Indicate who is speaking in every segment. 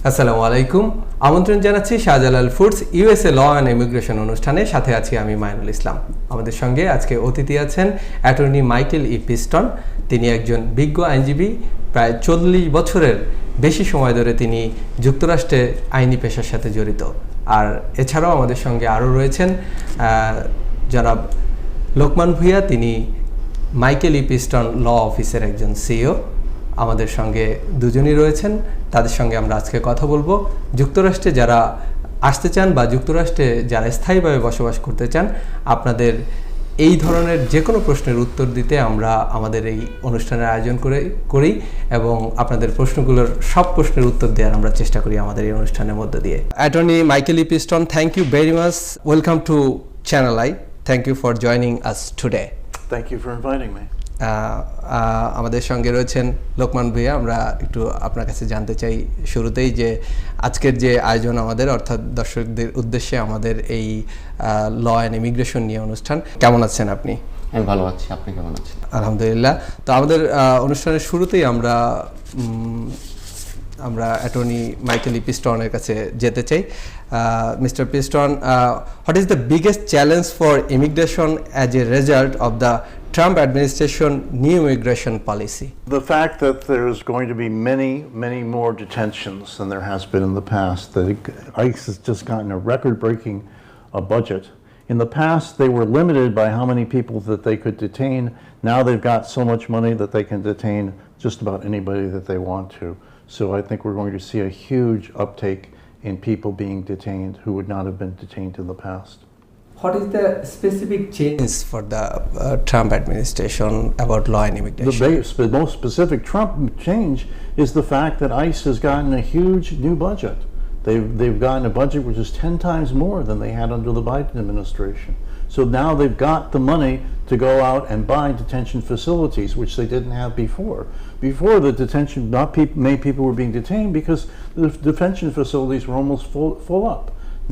Speaker 1: আসসালামু আলাইকুম। আমন্ত্রণ জানাচ্ছি Shahjalal foods USA law and immigration অনুষ্ঠানে। সাথে আছি আমি মাইনুল ইসলাম। আমাদের সঙ্গে আজকে অতিথি আছেন অ্যাটর্নি মাইকেল ই পিস্টন। তিনি একজন বিজ্ঞ আইনজীবী। প্রায় 40 বছরের বেশি সময় ধরে তিনি যুক্তরাষ্ট্রে আইনি পেশার সাথে জড়িত। আর এছাড়াও আমাদের সঙ্গে আরও রয়েছেন জনাব লোকমান ভূঁইয়া। তিনি মাইকেল ই পিস্টন ল অফিসের একজন সিইও। আমাদের সঙ্গে দুজনই রয়েছেন, তাদের সঙ্গে আমরা আজকে কথা বলবো। যুক্তরাষ্ট্রে যারা আসতে চান বা যুক্তরাষ্ট্রে যারা স্থায়ীভাবে বসবাস করতে চান, আপনাদের এই ধরনের যে কোনো প্রশ্নের উত্তর দিতে আমরা আমাদের এই অনুষ্ঠানের আয়োজন করি এবং আপনাদের প্রশ্নগুলোর সব প্রশ্নের উত্তর দেওয়ার আমরা চেষ্টা করি আমাদের এই অনুষ্ঠানের মধ্য দিয়ে। Attorney Michael E Piston, thank you very much. Welcome to channel I. Thank you for joining us today.
Speaker 2: Thank you for inviting me.
Speaker 1: আমাদের সঙ্গে রয়েছেন লোকমান ভূঁইয়া। আমরা একটু আপনার কাছে জানতে চাই শুরুতেই যে আজকের যে আয়োজন আমাদের, অর্থাৎ দর্শকদের উদ্দেশ্যে আমাদের এই ল অ্যান্ড ইমিগ্রেশন নিয়ে অনুষ্ঠান, কেমন আছেন আপনি?
Speaker 3: আমি ভালো আছি, আপনি কেমন আছেন?
Speaker 1: আলহামদুলিল্লাহ। তো আমাদের অনুষ্ঠানের শুরুতেই আমরা অ্যাটর্নি মাইকেল ই পিস্টনের কাছে যেতে চাই। Mister piston, what is the biggest challenge for immigration as a result of the Trump administration new immigration policy?
Speaker 2: The fact that there's going to be many more detentions than there has been in the past, that ICE has just gotten a record-breaking budget. In the past, they were limited by how many people that they could detain. Now they've got so much money that they can detain just about anybody that they want to. So I think we're going to see a huge uptake in people being detained who would not have been detained in the past.
Speaker 1: What is the specific change for the Trump administration about law and immigration?
Speaker 2: The most specific Trump change is the fact that ICE has gotten a huge new budget. They've gotten a budget which is 10 times more than they had under the Biden administration. So now they've got the money to go out and buy detention facilities, which they didn't have before. Before, the detention, many people were being detained because the detention facilities were almost full up.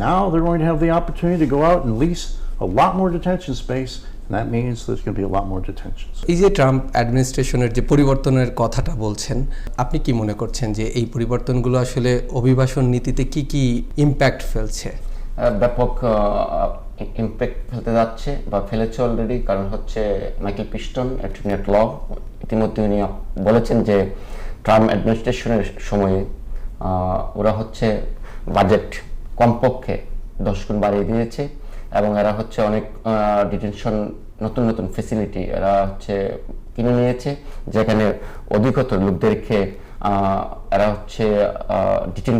Speaker 2: Now they're going to have the opportunity to go out and lease a lot more detention space, and that means there's going to be a lot more detentions.
Speaker 1: এই যে Trump অ্যাডমিনিস্ট্রেশনের যে পরিবর্তনের কথাটা বলছেন, আপনি কি মনে করছেন যে এই পরিবর্তনগুলো আসলে অভিবাসন নীতিতে কি ইম্প্যাক্ট ফেলছে?
Speaker 3: ব্যাপক ইম্প্যাক্ট ফেলতে যাচ্ছে বা ফেলেছে অলরেডি। কারণ হচ্ছে Michael Piston attorney at law ইতিমধ্যে উনি বলেছেন যে ট্রাম্প অ্যাডমিনিস্ট্রেশনের সময়ে ওরা হচ্ছে বাজেট কমপক্ষে 10 গুণ বাড়িয়ে দিয়েছে এবং এরা হচ্ছে অনেক ডিটেনশন নতুন ফেসিলিটি এরা হচ্ছে কিনে নিয়েছে, যেখানে অধিকতর লোকদেরকে এরা হচ্ছে ডিটেইন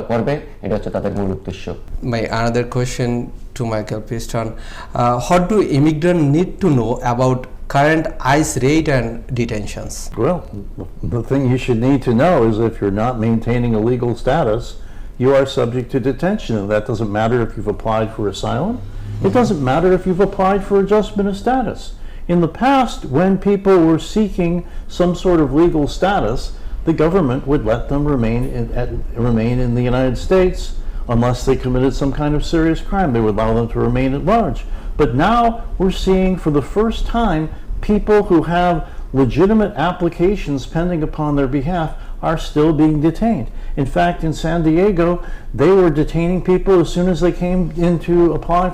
Speaker 3: করবে। এটা হচ্ছে তাদের মূল উদ্দেশ্য।
Speaker 1: My another question to Michael Piston, what do immigrants need to know about current ICE raid and detentions?
Speaker 2: Well, the thing you should need to know is if you're not maintaining a legal status, you are subject to detention, and that doesn't matter if you've applied for asylum. It doesn't matter if you've applied for adjustment of status. In the past, when people were seeking some sort of legal status, the government would let them remain in the United States unless they committed some kind of serious crime. They would allow them to remain at large. But now we're seeing for the first time people who have legitimate applications pending upon their behalf are still being detained. In fact, in San Diego, they were detaining people as soon as they came in to apply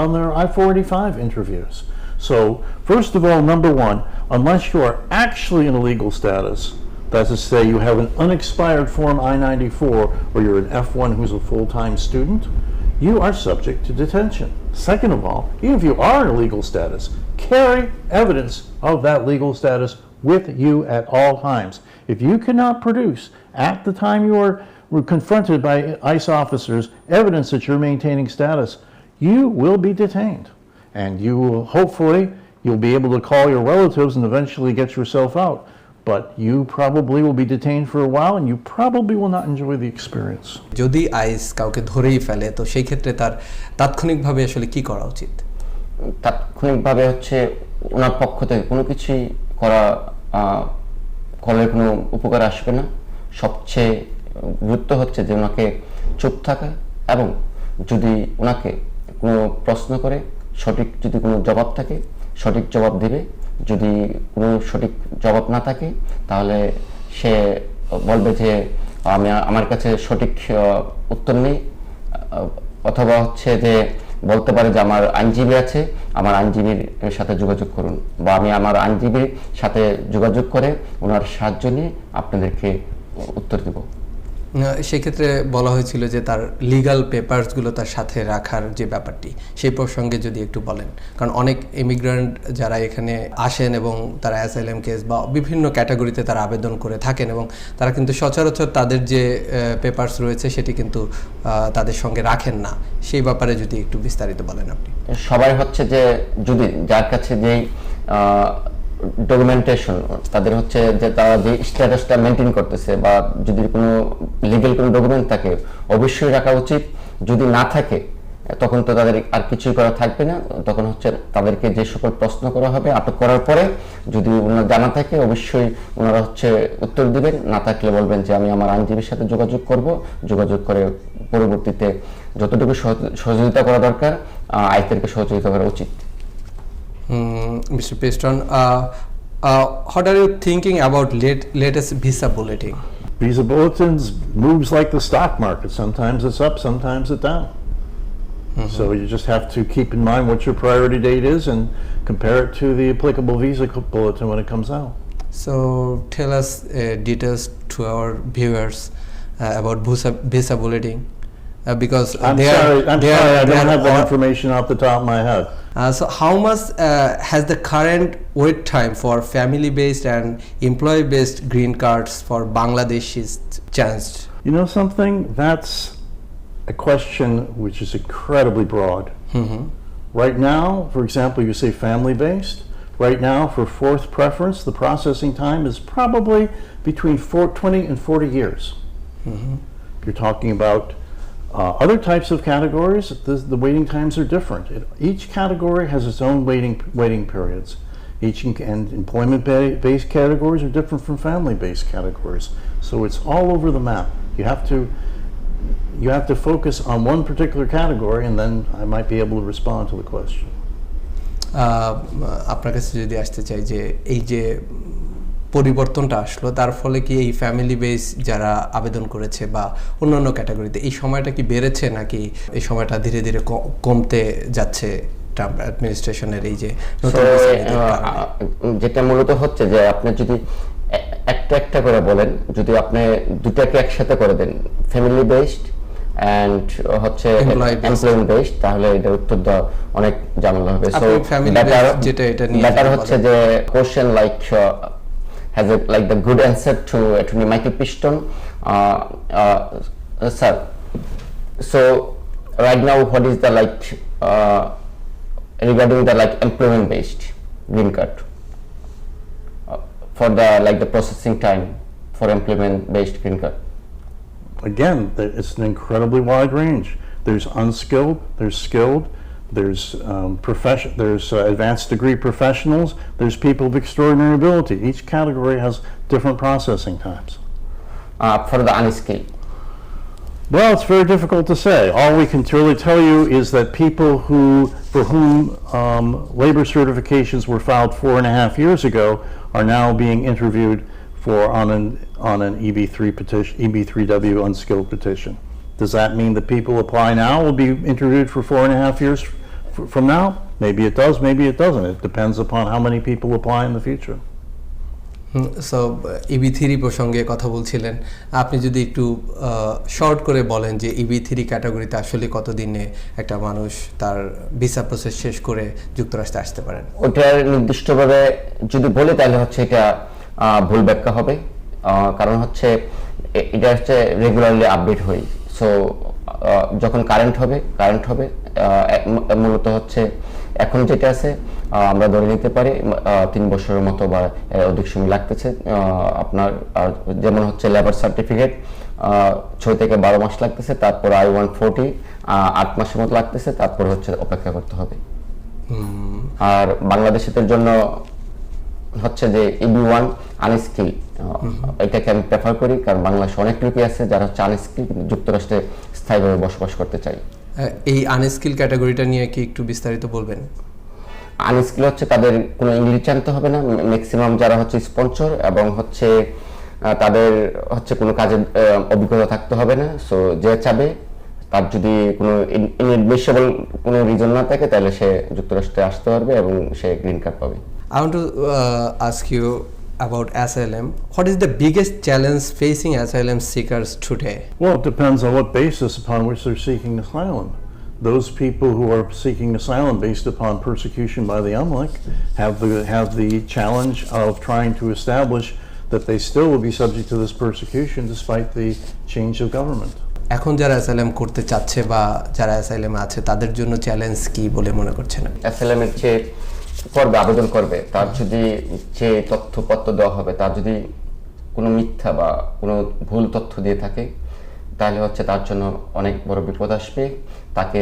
Speaker 2: on their I-485 interviews. So, first of all, number one, unless you are actually in a legal status, that's to say you have an unexpired Form I-94 or you're an F1 who's a full-time student, you are subject to detention. Second of all, even if you are in a legal status, carry evidence of that legal status with you at all times. If you cannot produce at the time you are confronted by ICE officers evidence that you're maintaining status, you will be detained. And you will you'll be able to call your relatives and eventually get yourself out. But you probably will be detained for a while and you probably will not enjoy the experience.
Speaker 1: যদি আইস কাউকে ধরেই ফেলে, তো সেই ক্ষেত্রে তার তাৎক্ষণিকভাবে আসলে কি করা উচিত?
Speaker 3: তাৎক্ষণিকভাবে হচ্ছে ওনার পক্ষ থেকে কোনো কিছুই করলে কোনো উপকার আসবে না। সবচেয়ে গুরুত্ব হচ্ছে যে ওনাকে চুপ থাকা এবং যদি ওনাকে কোনো প্রশ্ন করে যদি কোনো জবাব থাকে সঠিক জবাব দিবে। যদি কোনো সঠিক জবাব না থাকে তাহলে সে বলবে যে আমার কাছে সঠিক উত্তর নেই, অথবা হচ্ছে যে বলতে পারে যে আমার আইনজীবী আছে, আমার আইনজীবীর সাথে যোগাযোগ করুন, বা আমি আমার আইনজীবীর সাথে যোগাযোগ করে ওনার সাহায্য নিয়ে আপনাদেরকে উত্তর দেব।
Speaker 1: সেক্ষেত্রে বলা হয়েছিল যে তার লিগ্যাল পেপারসগুলো তার সাথে রাখার যে ব্যাপারটি, সেই প্রসঙ্গে যদি একটু বলেন, কারণ অনেক ইমিগ্রান্ট যারা এখানে আসেন এবং তারা অ্যাসাইলাম কেস বা বিভিন্ন ক্যাটাগরিতে তারা আবেদন করে থাকেন এবং তারা কিন্তু সচরাচর তাদের যে পেপারস রয়েছে সেটি কিন্তু তাদের সঙ্গে রাখেন না, সেই ব্যাপারে যদি একটু বিস্তারিত বলেন আপনি।
Speaker 3: সবাই হচ্ছে যে যদি যার কাছে যেই ডকুমেন্টেশন তাদের হচ্ছে যে তারা যে স্ট্যাটাসটা মেনটেন করতেছে, বা যদি কোনো লিগ্যাল কোনো ডকুমেন্ট থাকে অবশ্যই রাখা উচিত। যদি না থাকে তখন তো তাদের আর কিছুই করা থাকবে না, তখন হচ্ছে তাদেরকে যে সকল প্রশ্ন করা হবে আটক করার পরে যদি ওনার জানা থাকে অবশ্যই ওনারা হচ্ছে উত্তর দিবেন, না থাকলে বলবেন যে আমি আমার আইনজীবীর সাথে যোগাযোগ করব, যোগাযোগ করে পরবর্তীতে যতটুকু সহযোগিতা করা দরকার আইনদেরকে সহযোগিতা করা উচিত।
Speaker 1: Mr. Piston, what are you thinking about latest visa bulletin?
Speaker 2: Visa bulletins moves like the stock market. Sometimes it's up, sometimes it's down. So you just have to keep in mind what your priority date is and compare it to the applicable visa bulletin when it comes out.
Speaker 1: So tell us details to our viewers about visa bulletin. Because
Speaker 2: I'm sorry, I don't have that information off the top of my head.
Speaker 1: So how much has the current wait time for family-based and employee-based green cards for Bangladeshis changed?
Speaker 2: You know something? That's a question which is incredibly broad. Right now, for example, you say family-based. Right now, for fourth preference, the processing time is probably between 20 and 40 years. If you're talking about other types of categories, the waiting times are different. Each category has its own waiting periods. And employment-based categories are different from family-based categories. So it's all over the map. You have to focus on one particular category, and then I might be able to respond to the question.
Speaker 1: আপনার কাছে যদি আসতে চাই যে এই যে পরিবর্তনটা আসলো তার ফলে কি এই ফ্যামিলি বেস যারা আবেদন করেছে বা অন্যান্য ক্যাটাগরিতে এই সময়টা কি বেড়েছে, নাকি এই সময়টা ধীরে ধীরে কমতে যাচ্ছে ট্রাম্প অ্যাডমিনিস্ট্রেশনের এই যে নতুন
Speaker 3: যেটা মূলত হচ্ছে যে আপনি যদি একটা একটা করে বলেন, যদি আপনি দুটাকে একসাথে করে দেন ফ্যামিলি বেসড এন্ড হচ্ছে এমপ্লয়মেন্ট বেসড, তাহলে এটার উত্তর দেওয়া অনেক ঝামেলা হবে। সো বেটার হচ্ছে যে question like has the good answer to Attorney Michael Piston. Sir, so right now what is the regarding the employment based green card for the processing time for employment based green card?
Speaker 2: Again, it's an incredibly wide range. There's unskilled, there's skilled, there's there's advanced degree professionals, there's people of extraordinary ability. Each category has different processing times.
Speaker 3: For the unskilled?
Speaker 2: Well, it's very difficult to say. All we can really tell you is that people for whom labor certifications were filed 4.5 years ago are now being interviewed on an EB3 petition, EB3W unskilled petition. Does that mean that people apply now will be interviewed for 4.5 years from now? Maybe it does, maybe it doesn't. It depends upon how many people apply in the future.
Speaker 1: So EB3 প্রসঙ্গে কথা বলছিলেন, আপনি যদি একটু short করে বলেন যে EB3 ক্যাটাগরিতে আসলে কতদিনে একটা মানুষ তার ভিসা প্রসেস শেষ করে যুক্তরাষ্ট্রে আসতে পারেন?
Speaker 3: ওটার নির্দিষ্টভাবে যদি বলি তাহলে হচ্ছে এটা ভুল ব্যাখ্যা হবে, কারণ হচ্ছে এটা হচ্ছে রেগুলারলি আপডেট হয়। সো যখন কারেন্ট হবে মূলত হচ্ছে এখন যেটা আছে আমরা ধরে নিতে পারি 3 বছরের মতো বা অধিক সময় লাগতেছে। আপনার যেমন হচ্ছে লেবার সার্টিফিকেট 6 থেকে 12 মাস লাগতেছে, তারপর I-140 8 মাসের মতো লাগতেছে, তারপর হচ্ছে অপেক্ষা করতে হবে। আর বাংলাদেশিদের জন্য হচ্ছে যে EB1 আনস্কিল, এটাকে আমি প্রেফার করি, কারণ বাংলাদেশে অনেক লোকই আছে যারা হচ্ছে আনস্কিল যুক্তরাষ্ট্রে স্থায়ীভাবে বসবাস করতে চাই।
Speaker 1: এই আনস্কিল ক্যাটাগরিটা নিয়ে কি একটু বিস্তারিত বলবেন?
Speaker 3: আনস্কিল হচ্ছে তাদের কোনো ইংলিশ জানতে হবে না, ম্যাক্সিমাম যারা হচ্ছে স্পন্সর এবং হচ্ছে তাদের হচ্ছে কোনো কাজের অভিজ্ঞতা থাকতে হবে না। সো যে চাবে, তার যদি কোনো ইনএডমিসেবল কোনো রিজন না থাকে, তাহলে সে যুক্তরাষ্ট্রে আসতে পারবে এবং সে গ্রিন কার্ড পাবে।
Speaker 1: I want to ask you about asylum. What is the biggest challenge facing asylum seekers today?
Speaker 2: Well, it depends on what basis upon which they're seeking asylum. Those people who are seeking asylum based upon persecution by the UNLIC have the challenge of trying to establish that they still will be subject to this persecution despite the change of government.
Speaker 1: এখন যারা asylum করতে চাচ্ছে বা যারা অ্যাসাইলামে আছে তাদের জন্য challenge কি বলে মনে করছেন?
Speaker 3: অ্যাসাইলামের যে আবেদন করবে, তার যদি যে তথ্যপত্র দেওয়া হবে, তার যদি কোনো মিথ্যা বা কোনো ভুল তথ্য দিয়ে থাকে, তাহলে হচ্ছে তার জন্য অনেক বড় বিপদ আসবে। তাকে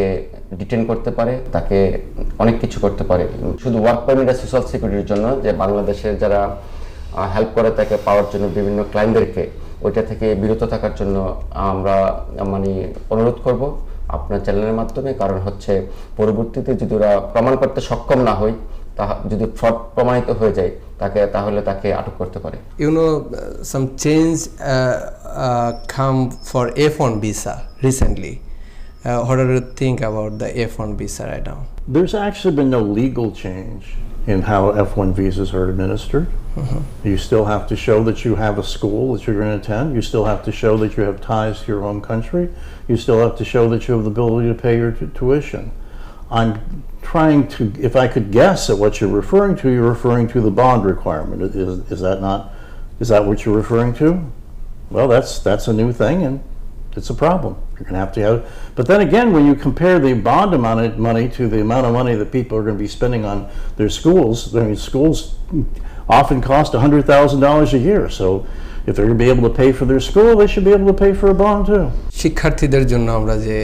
Speaker 3: ডিটেন করতে পারে, তাকে অনেক কিছু করতে পারে। শুধু ওয়ার্ক পারমিট আর সোশ্যাল সিকিউরিটির জন্য যে বাংলাদেশের যারা হেল্প করে তাকে পাওয়ার জন্য বিভিন্ন ক্লায়েন্টদেরকে ওইটা থেকে বিরত থাকার জন্য আমরা মানে অনুরোধ করব আপনার চ্যানেলের মাধ্যমে। কারণ হচ্ছে পরবর্তীতে যদি ওরা প্রমাণ করতে সক্ষম না হয়, যদি ফ্রড প্রমাণিত হয়ে যায়, তাহলে তাকে আটক করতে পারে।
Speaker 1: You know, some change come for F1 visa recently. What do you think about the F1 visa right now?
Speaker 2: There's actually been no legal change in how F1 visas are administered. You still have to show that you have a school that you're going to attend. You still have to show that you have ties to your home country. You still have to show that you have the ability to pay your tuition. I'm trying to, if I could guess at what you're referring to the bond requirement. Is that what you're referring to? Well, that's a new thing, and it's a problem. You're going to have, but then again, when you compare the bond amount of money to the amount of money that people are going to be spending on their schools, I mean, schools often cost $100,000 a year. So if they're going to be able to pay for their school, they should be able to pay for a bond too.
Speaker 1: শিক্ষার্থীদের জন্য আমরা যে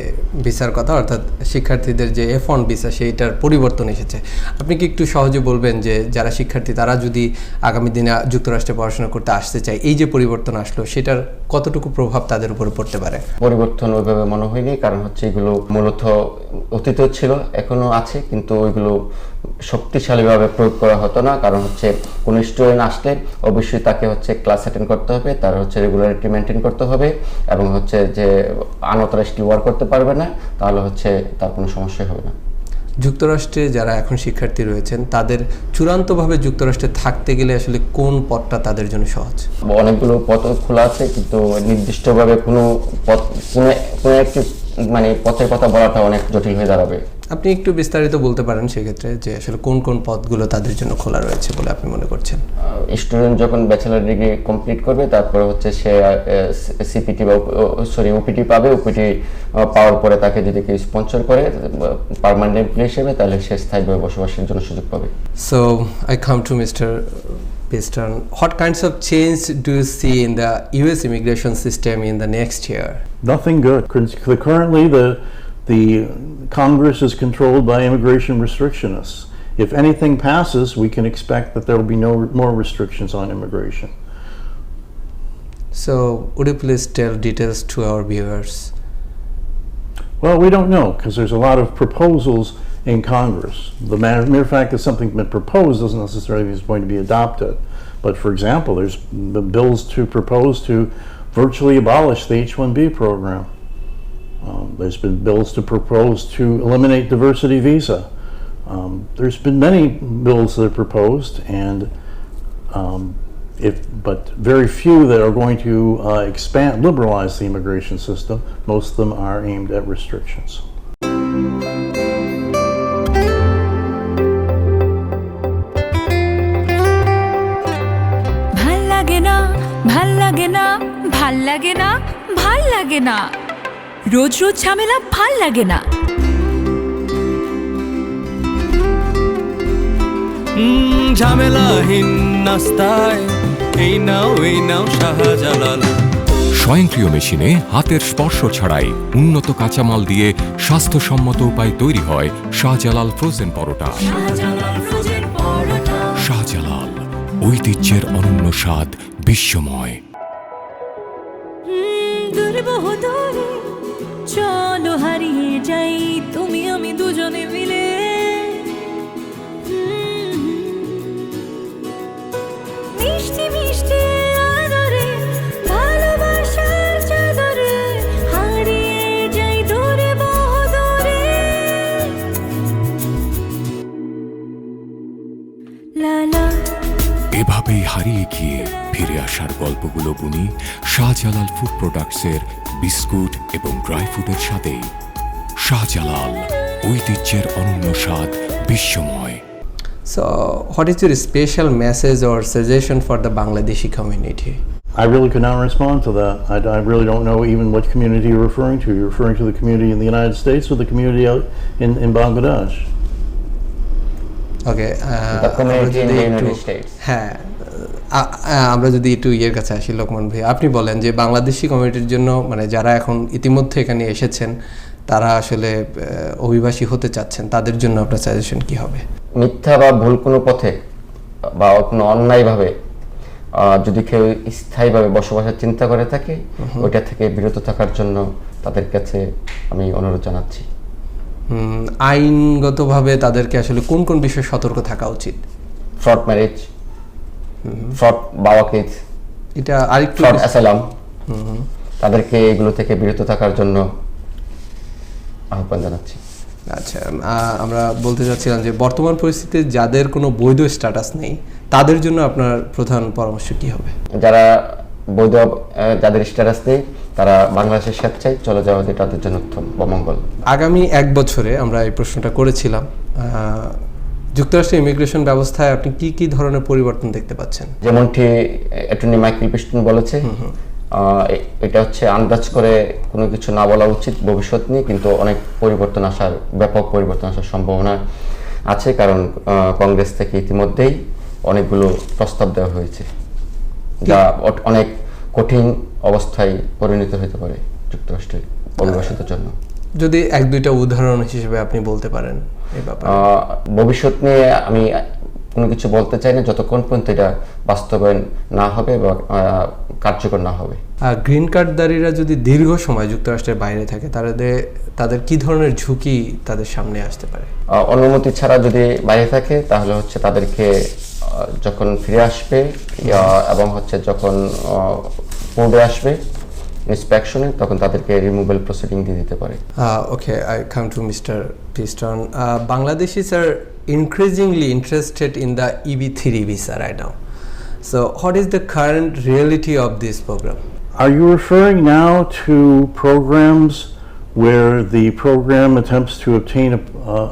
Speaker 1: ভিসার কথা, অর্থাৎ শিক্ষার্থীদের যে F1 visa, সেইটার পরিবর্তন এসেছে। আপনি কি একটু সহজে বলবেন যে যারা শিক্ষার্থী তারা যদি আগামী দিনে যুক্তরাষ্ট্রে পড়াশোনা করতে আসতে চায়, এই যে পরিবর্তন আসলো সেটার কতটুকু প্রভাব তাদের উপর পড়তে পারে?
Speaker 3: পরিবর্তন ওইভাবে মনে হয়নি, কারণ হচ্ছে এগুলো মূলত অতীতেও ছিল, এখনো আছে, কিন্তু ওইগুলো শক্তিশালীভাবে প্রয়োগ করা হতো না। কারণ হচ্ছে কোনো স্টুডেন্ট আসলে অবশ্যই তাকে হচ্ছে ক্লাস অ্যাটেন্ড করতে হবে, তার হচ্ছে রেগুলারিটি মেনটেন করতে হবে, এবং হচ্ছে যে আনঅথরাইজডলি ওয়ার্ক করতে পারবে না, তাহলে হচ্ছে তার কোনো সমস্যা হবে না।
Speaker 1: যুক্তরাষ্ট্রে যারা এখন শিক্ষার্থী রয়েছেন তাদের চূড়ান্তভাবে যুক্তরাষ্ট্রে থাকতে গেলে আসলে কোন পথটা তাদের জন্য সহজ?
Speaker 3: অনেকগুলো পথ খোলা আছে, কিন্তু নির্দিষ্টভাবে কোনো পথ, কোনো একটি মানে পথের কথা বলাটা অনেক জটিল হয়ে দাঁড়াবে।
Speaker 1: আপনি একটু বিস্তারিত বলতে পারেন সেক্ষেত্রে যে আসলে কোন কোন পথগুলো তাদের জন্য খোলা রয়েছে বলে আপনি মনে করছেন?
Speaker 3: স্টুডেন্ট যখন ব্যাচেলার ডিগ্রি কমপ্লিট করবে, তারপরে হচ্ছে সে সিপিটি বা ওপিটি পাবে। ওপিটি পাওয়ার পরে তাকে যদি কেউ স্পন্সর করে পার্মানেন্ট এমপ্লয়ি হিসেবে, তাহলে সে স্থায়ীভাবে বসবাসের জন্য সুযোগ পাবে।
Speaker 1: So I come to Mr. Piston. What kinds of change do you see in the US immigration system in the next year?
Speaker 2: Nothing good. Currently, the Congress is controlled by immigration restrictionists. If anything passes, we can expect that there will be no more restrictions on immigration.
Speaker 1: So would you please tell details to our viewers?
Speaker 2: Well, we don't know, because there's a lot of proposals in Congress. The mere fact that something's been proposed doesn't necessarily mean it's going to be adopted. But for example, there's the bills to propose to virtually abolish the H-1B program. There's been bills to propose to eliminate diversity visa. There's been many bills that are proposed, and but very few that are going to liberalize the immigration system. Most of them are aimed at restrictions.
Speaker 4: ভাল লাগে না রোজ রোজ ঝামেলা, ভাল লাগে না।
Speaker 5: ঝামেলাহীন নাস্তায় এই নাও শাহজালাল।
Speaker 6: স্বয়ংক্রিয় মেশিনে হাতের স্পর্শ ছাড়াই উন্নত কাঁচামাল দিয়ে স্বাস্থ্যসম্মত উপায় তৈরি হয় শাহজালাল ফ্রোজেন পরোটা। শাহজালাল, ঐতিহ্যের অনন্য স্বাদ, বিশ্বময়।
Speaker 4: চলো হারিয়ে যাই তুমি আমি দুজনে মিলে, মিষ্টি মিষ্টি আদরে
Speaker 6: গল্পগুলো বুনি শাহজালাল ফুড প্রোডাক্টসের বিস্কুট এবং ড্রাই ফ্রুটের সাথে। শাহজালাল, ঐতিহ্যের অনন্য স্বাদ, বিশ্বময়।
Speaker 1: So, what is your special message or suggestion for the Bangladeshi community?
Speaker 2: I really could not respond to that. I really don't know even what community you're referring to. You're referring to the community in the United States or the community out in Bangladesh?
Speaker 1: Okay,
Speaker 3: The community in the
Speaker 1: আমরা যদি
Speaker 3: United
Speaker 1: একটু-
Speaker 3: States.
Speaker 1: হ্যাঁ, আমরা যদি একটু ইয়ের কাছে আসি, লোকমান ভাই, আপনি বলেন যে বাংলাদেশি কমিউনিটির জন্য, মানে যারা এখন ইতিমধ্যে এখানে এসেছেন, তারা আসলে অভিবাসী হতে চাচ্ছেন, তাদের জন্য আপনার সাজেশন কি হবে?
Speaker 3: মিথ্যা বা ভুল কোনো পথে বা কোনো অন্যায়ভাবে যদি কেউ স্থায়ীভাবে বসবাসের চিন্তা করে থাকে, ওইটা থেকে বিরত থাকার জন্য তাদের কাছে আমি অনুরোধ জানাচ্ছি।
Speaker 1: আইনগতভাবে তাদেরকে আসলে কোন কোন বিষয়ে সতর্ক থাকা উচিত?
Speaker 3: ফ্রড ম্যারেজ, ফ্রড বাওয়াকিজ,
Speaker 1: এটা আরেকটু
Speaker 3: ফ্রড অ্যাসাইলাম, তাদেরকে এগুলো থেকে বিরত থাকার জন্য আহ্বান জানাচ্ছি।
Speaker 1: আচ্ছা, আমরা বলতে চাচ্ছিলাম যে বর্তমান পরিস্থিতিতে যাদের কোনো বৈধ স্ট্যাটাস নেই, তাদের জন্য আপনার প্রধান পরামর্শ কি হবে?
Speaker 3: যারা বৈধ যাদের স্ট্যাটাস নেই, তারা বাংলাদেশের স্বেচ্ছায় চলে যাওয়া তাদের জন্য উত্তম বা মঙ্গল।
Speaker 1: আগামী 1 বছরে আমরা এই প্রশ্নটা করেছিলাম, যুক্তরাষ্ট্রের ইমিগ্রেশন ব্যবস্থায় আপনি কি কি ধরনের পরিবর্তন দেখতে পাচ্ছেন?
Speaker 3: যেমনটি অ্যাটর্নি মাইকেল পিস্টন বলেছে, এটা হচ্ছে আন্দাজ করে কোনো কিছু না বলা উচিত ভবিষ্যৎ নিয়ে, কিন্তু অনেক পরিবর্তন আসার, ব্যাপক পরিবর্তন আসার সম্ভাবনা আছে, কারণ কংগ্রেস থেকে ইতিমধ্যেই অনেকগুলো প্রস্তাব দেওয়া হয়েছে, যা অনেক কঠিন অবস্থায় পরিণত হতে পারে যুক্তরাষ্ট্রের অভিবাসীদের জন্য।
Speaker 1: যদি 1-2টা উদাহরণ হিসেবে আপনি বলতে পারেন এই ব্যাপারে।
Speaker 3: ভবিষ্যৎ নিয়ে আমি কোনো কিছু বলতে চাই না যতক্ষণ পর্যন্ত এটা বাস্তবায়ন না হবে বা কার্যকর না হবে।
Speaker 1: গ্রিন কার্ডধারীরা যদি দীর্ঘ সময় যুক্তরাষ্ট্রের বাইরে থাকে, তাদের কি ধরনের ঝুঁকি তাদের সামনে আসতে পারে?
Speaker 3: অনুমতি ছাড়া যদি বাইরে থাকে, তাহলে হচ্ছে তাদেরকে যখন ফিরে আসবে এবং হচ্ছে যখন পোর্টে আসবে ইন্সপেকশনে, তখন তাদেরকে রিমুভাল প্রসিডিং দিয়ে দিতে পারে।
Speaker 1: Okay, I come to Mr. Piston. Bangladeshis are increasingly interested in the EB3 visa right now. So, what is the current reality of this program?
Speaker 2: Are you referring now to programs where the program attempts to obtain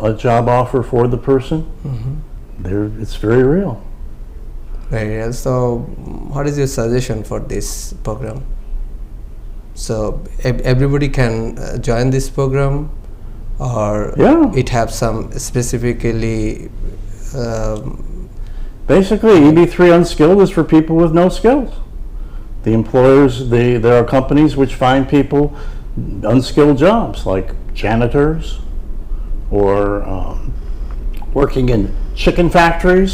Speaker 2: a job offer for the person? It's very real.
Speaker 1: Very well. So, what is your suggestion for this program? So, everybody can join this program, or
Speaker 2: Yeah.
Speaker 1: it have some specifically.
Speaker 2: Basically, EB3 unskilled is for people with no skills. The employers, there are companies which find people unskilled jobs like janitors or working in chicken factories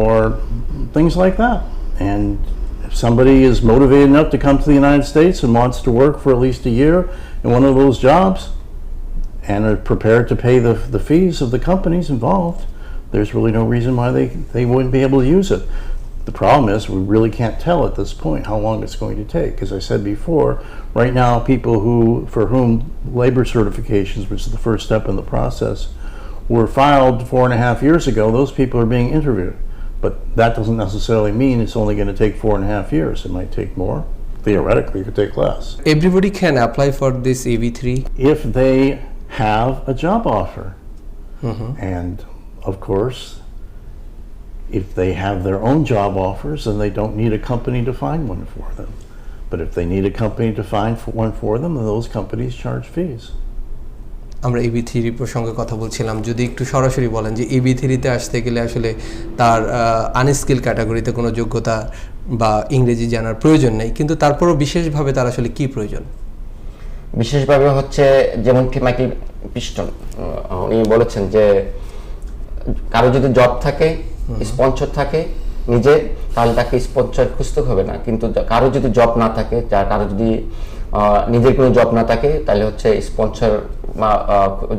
Speaker 2: or things like that. And if somebody is motivated enough to come to the United States and wants to work for at least a year in one of those jobs and are prepared to pay the fees of the companies involved, there's really no reason why they wouldn't be able to use it. The problem is we really can't tell at this point how long it's going to take. As I said before, right now people for whom labor certifications, which is the first step in the process, were filed 4.5 years ago, those people are being interviewed. But that doesn't necessarily mean it's only going to take 4.5 years. It might take more. Theoretically, it could take less.
Speaker 1: Everybody can apply for this EB3.
Speaker 2: If they have a job offer. And of course, if they have their own job offers, then they don't need a company to find one for them. But if they need a company to find one for them, then those companies charge fees.
Speaker 1: আমরা EB3 প্রসঙ্গে কথা বলছিলাম, যদি একটু সরাসরি বলেন যে EB3-তে আসতে গেলে আসলে তার আনস্কিল ক্যাটাগরিতে কোনো যোগ্যতা বা ইংরেজি জানার প্রয়োজন নেই, কিন্তু তারপরও বিশেষভাবে তার আসলে কি প্রয়োজন?
Speaker 3: বিশেষভাবে হচ্ছে যেমনটি মাইকেল পিস্টন উনি বলেছেন যে কারো যদি জব থাকে, স্পন্সর থাকে নিজে, তাহলে তাকে স্পন্সর খুঁজতে হবে না। কিন্তু কারো যদি জব না থাকে, কারো যদি নিজের কোনো জব না থাকে, তাহলে হচ্ছে স্পন্সর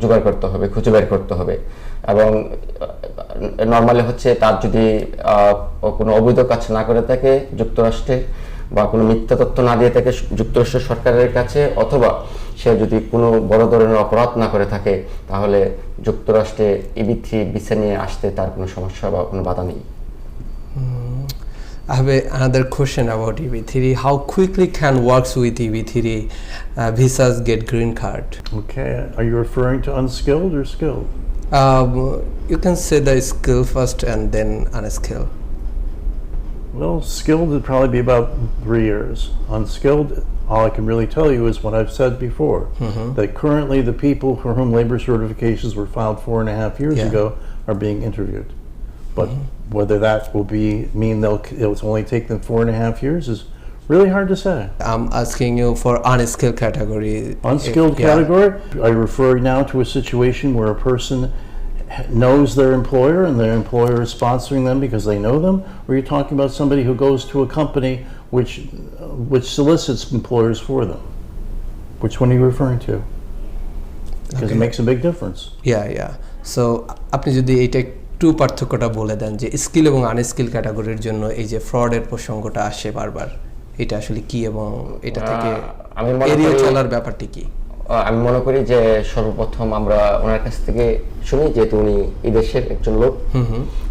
Speaker 3: জোগাড় করতে হবে, খুঁজে বের করতে হবে। এবং নর্মালি হচ্ছে তার যদি কোনো অবৈধ কাজ না করে থাকে যুক্তরাষ্ট্রে, বা কোনো মিথ্যা তথ্য না দিয়ে থাকে যুক্তরাষ্ট্র সরকারের কাছে, অথবা সে যদি কোনো বড় ধরনের অপরাধ না করে থাকে, তাহলে যুক্তরাষ্ট্রে EB3 ভিসা নিয়ে আসতে তার কোনো সমস্যা বা কোনো বাধা নেই।
Speaker 1: I have another question about EB3. How quickly can works with EB3 visas get green card?
Speaker 2: Okay, are you referring to unskilled or skilled?
Speaker 1: You can say the skill first and then unskilled.
Speaker 2: Well, skilled would probably be about 3 years. Unskilled, all I can really tell you is what I've said before, that currently the people for whom labor certifications were filed 4.5 years
Speaker 1: Yeah.
Speaker 2: ago are being interviewed. But whether that will mean it'll only take them 4.5 years is really hard to say.
Speaker 1: I'm asking you for unskilled category.
Speaker 2: Unskilled
Speaker 1: Yeah.
Speaker 2: category, I refer now to a situation where a person knows their employer and their employer is sponsoring them because they know them, or you're talking about somebody who goes to a company which solicits employers for them. Which one are you referring to? Because it makes a big difference.
Speaker 1: Yeah. So আপনি যদি এটা একটু পার্থক্যটা বলে দেন যে skill এবং unskilled ক্যাটাগরির জন্য এই যে ফ্রডের প্রসঙ্গটা আসে বারবার, এটা আসলে কি এবং এটা থেকে
Speaker 3: আমি মনে
Speaker 1: এড়িয়ে
Speaker 3: করি-
Speaker 1: চলার ব্যাপারটি কি?
Speaker 3: আমি মনে করি যে সর্বপ্রথম আমরা ওনার কাছ থেকে শুনি, যেহেতু উনি এই দেশের একজন লোক,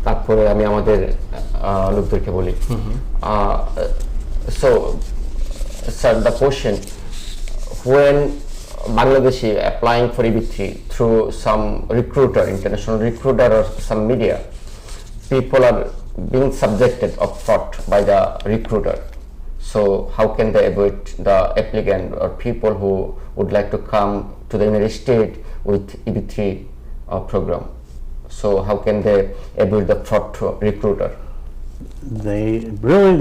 Speaker 3: তারপরে আমি আমাদের লোকদেরকে বলি। So, sir, the question, when Bangladeshi applying for EB3 through some recruiter, international recruiter or some media, people are being subjected of fraud by the recruiter. So how can they avoid the applicant or people who would like to come to the United States with EB3 program? So how can they avoid the fraud recruiter?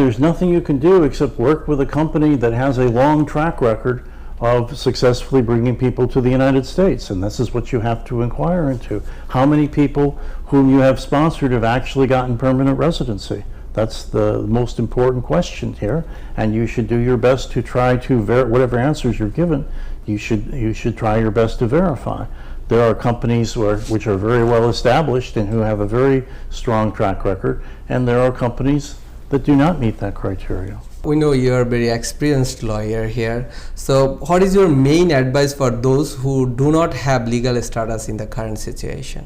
Speaker 2: There's nothing you can do except work with a company that has a long track record of successfully bringing people to the United States, and this is what you have to inquire into. How many people whom you have sponsored have actually gotten permanent residency? That's the most important question here, and you should do your best to try to whatever answers you're given, you should try your best to verify. There are companies which are very well established and who have a very strong track record, and there are companies that do not meet that criteria.
Speaker 1: We know you are a very experienced lawyer here. So what is your main advice for those who do not have legal status in the current situation?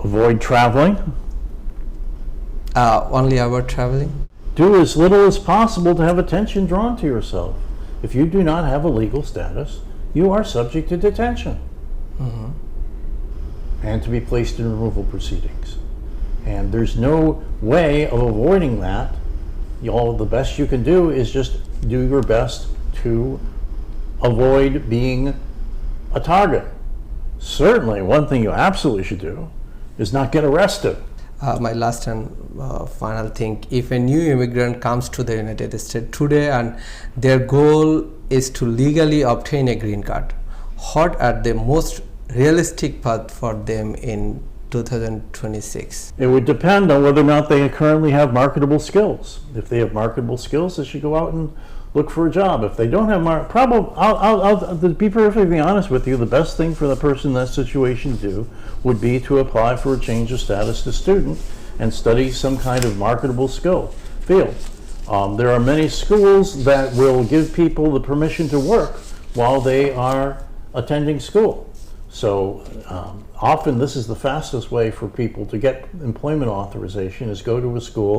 Speaker 2: Avoid traveling.
Speaker 1: Only about traveling?
Speaker 2: Do as little as possible to have attention drawn to yourself. If you do not have a legal status, you are subject to detention and to be placed in removal proceedings. And there's no way of avoiding that. The best you can do is just do your best to avoid being a target. Certainly, one thing you absolutely should do is not get arrested.
Speaker 1: My last and final thing, if a new immigrant comes to the United States today and their goal is to legally obtain a green card, what are the most realistic path for them in 2026?
Speaker 2: It would depend on whether or not they currently have marketable skills. If they have marketable skills, they should go out and look for a job. If they don't have I'll be perfectly honest with you, the best thing for the person in that situation to do would be to apply for a change of status to student and study some kind of marketable field. There are many schools that will give people the permission to work while they are attending school. So often this is the fastest way for people to get employment authorization, is go to a school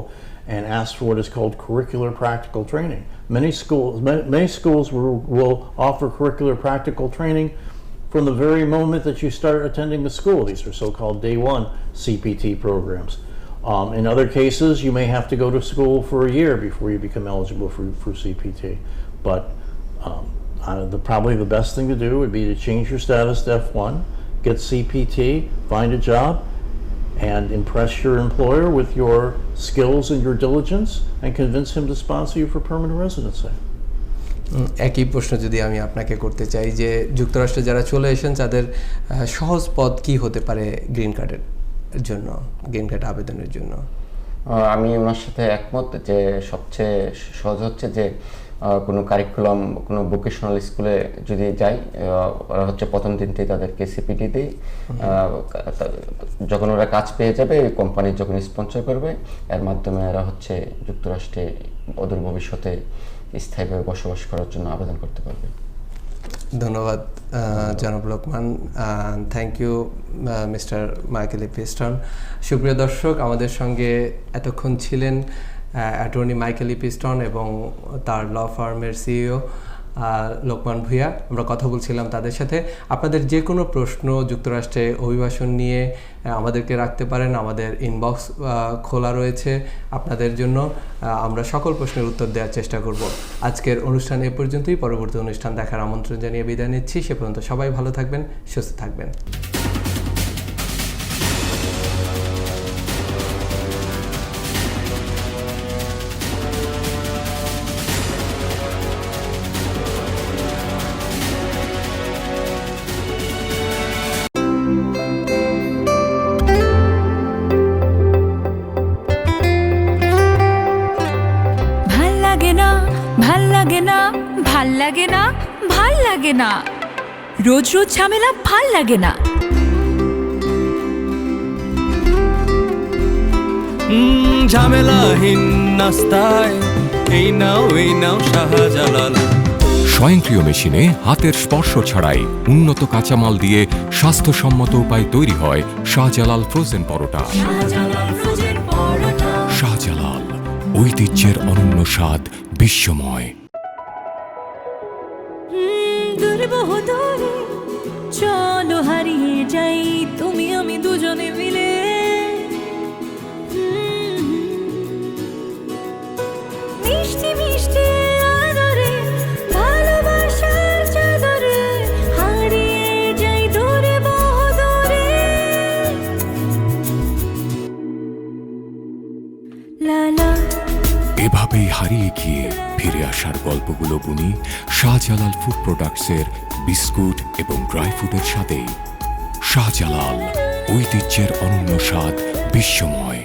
Speaker 2: and ask for what is called curricular practical training. Many schools will offer curricular practical training from the very moment that you start attending the school. These are so-called day one CPT programs. In other cases, you may have to go to school for a year before you become eligible for CPT. But probably the best thing to do would be to change your status to F1, get CPT, find a job, and impress your employer with your skills and your diligence, and convince him to sponsor you for permanent residency.
Speaker 1: একই প্রশ্ন যদি আমি আপনাকে করতে চাই যে যুক্তরাষ্ট্রে যারা চলে এসেছেন তাদের সহজ পথ কি হতে পারে গ্রিন কার্ডের জন্য, গ্রিন কার্ড আবেদনের জন্য?
Speaker 3: আমি ওনার সাথে একমত যে সবচেয়ে সহজ হচ্ছে যে কোনো কারিকুলাম, কোনো ভোকেশনাল স্কুলে যদি যাই, ওরা হচ্ছে প্রথম দিনতেই তাদেরকে সিপিটি দেয়। যখন ওরা কাজ পেয়ে যাবে, কোম্পানি যখন স্পন্সর করবে, এর মাধ্যমে এরা হচ্ছে যুক্তরাষ্ট্রে অদূর ভবিষ্যতে স্থায়ীভাবে বসবাস করার জন্য আবেদন করতে পারবে।
Speaker 1: ধন্যবাদ জনাব Lokman, thank you mister Michael Piston. সুপ্রিয় দর্শক, আমাদের সঙ্গে এতক্ষণ ছিলেন অ্যাটর্নি মাইকেল ইপিস্টন এবং তার ল ফার্মের সিইও লোকমান ভূঁইয়া। আমরা কথা বলছিলাম তাদের সাথে। আপনাদের যে কোনো প্রশ্ন যুক্তরাষ্ট্রে অভিবাসন নিয়ে আমাদেরকে রাখতে পারেন, আমাদের ইনবক্স খোলা রয়েছে আপনাদের জন্য। আমরা সকল প্রশ্নের উত্তর দেওয়ার চেষ্টা করব। আজকের অনুষ্ঠান এ পর্যন্তই। পরবর্তী অনুষ্ঠান দেখার আমন্ত্রণ জানিয়ে বিদায় নিচ্ছি। সে পর্যন্ত সবাই ভালো থাকবেন, সুস্থ থাকবেন।
Speaker 4: ভাল লাগে না, ভাল লাগে না, ভাল লাগে না, ভাল লাগে না, রোজ রোজ ঝামেলা ভাল লাগে না।
Speaker 5: ঝামেলাহীন নাস্তায় এই নাও শাহজালাল।
Speaker 6: স্বয়ংক্রিয় মেশিনে হাতের স্পর্শ ছাড়াই উন্নত কাঁচামাল দিয়ে স্বাস্থ্যসম্মত উপায় তৈরি হয় শাহজালাল ফ্রোজেন পরোটা। শাহজালাল, ঐতিহ্যের অনন্য স্বাদ, বিশ্বময়।
Speaker 4: দূরে বহু দূরে চলো হারিয়ে যাই তুমি আমি দুজনে মিলে। মিষ্টি মিষ্টি আদরে ভালোবাসার চাদরে হারিয়ে যাই দূরে বহু দূরে। লা লা
Speaker 6: এভাবেই হারিয়ে গিয়ে ফিরে আসার গল্পগুলো বুনি শাহজালাল ফুড প্রোডাক্টসের বিস্কুট এবং ড্রাই ফ্রুটের সাথে। শাহজালাল, ঐতিহ্যের অনন্য স্বাদ, বিশ্বময়।